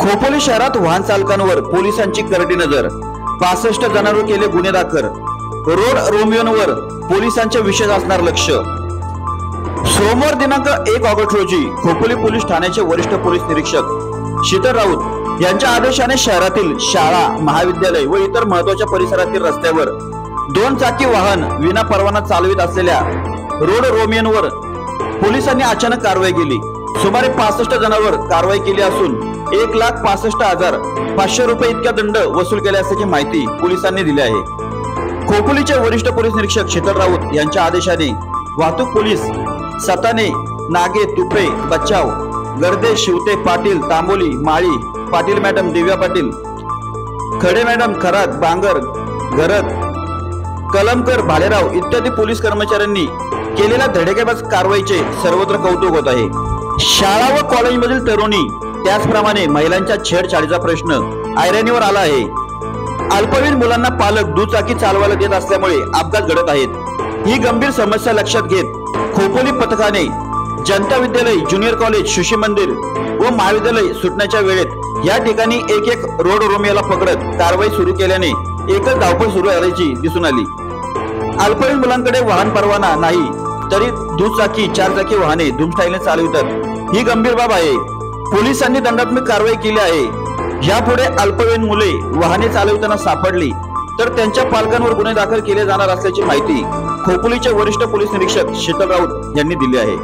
खोपोली शहरात वाहन चालकांवर पोलिसांची करडी नजर, 65 जणांवर केले गुन्हे दाखल। रोड रोमियोंवर पोलिसांचे विशेष असणार लक्ष। सोमवार दिनांक 1 ऑगस्ट रोजी खोपोली पोलीस ठाण्याचे वरिष्ठ पोलीस निरीक्षक शीतल राऊत यांच्या आदेशाने शहरातील शाळा, महाविद्यालय व इतर महत्त्वाच्या परिसरातील रस्त्यावर 2 चाकी वाहन विना परवाना चालवित असलेल्या रोड रोमियोंवर पोलिसांनी अचानक कारवाई केली। सुमारे 65 जणांवर कारवाई केली असून 1,65,500 रुपये इतका दंड वसूल केला असल्याची माहिती पोलिसांनी दिली आहे। खोपोलीचे वरिष्ठ पोलीस निरीक्षक शीतल राऊत यांच्या आदेशाने वाहतूक पोलीस सताने, नागे, तुपे, बच्चाव, गर्दे, शिवते, पाटील, तांबोली, माळी, पाटील मॅडम, दिव्या पाटील, खडे मॅडम, खरात, बांगर, घरत, कलमकर, भालेराव इत्यादी पोलीस कर्मचाऱ्यांनी केलेल्या धडेकेबाज कारवाईचे सर्वत्र कौतुक होत आहे। शाळा व कॉलेजमधील तरुणी त्याचप्रमाणे महिलांच्या छेडछाडीचा प्रश्न ऐरणीवर आला आहे। अल्पवयीन मुलांना पालक दुचाकी चालवायला देत असल्यामुळे अपघात घडत आहेत। ही गंभीर समस्या लक्षात घेत खोपोली पथकाने जनता विद्यालय, ज्युनियर कॉलेज, शिशु मंदिर व महाविद्यालय सुटण्याच्या वेळेत या ठिकाणी एक रोड रोमियोला पकडत कारवाई सुरू केल्याने एकच धावपळ सुरू झाल्याची दिसून आली। अल्पवयीन मुलांकडे वाहन परवाना नाही तरी दुचाकी, 4 चाकी वाहने धूमस्टाईलने चालवितात, ही गंभीर बाब आहे। पोलिसांनी दंडात्मक कारवाई केली आहे। यापुढे अल्पवयीन मुले वाहने चालविताना सापडली तर त्यांच्या पालकांवर गुन्हे दाखल केले जाणार असल्याची माहिती खोपोलीचे वरिष्ठ पोलीस निरीक्षक शीतल राऊत यांनी दिली आहे।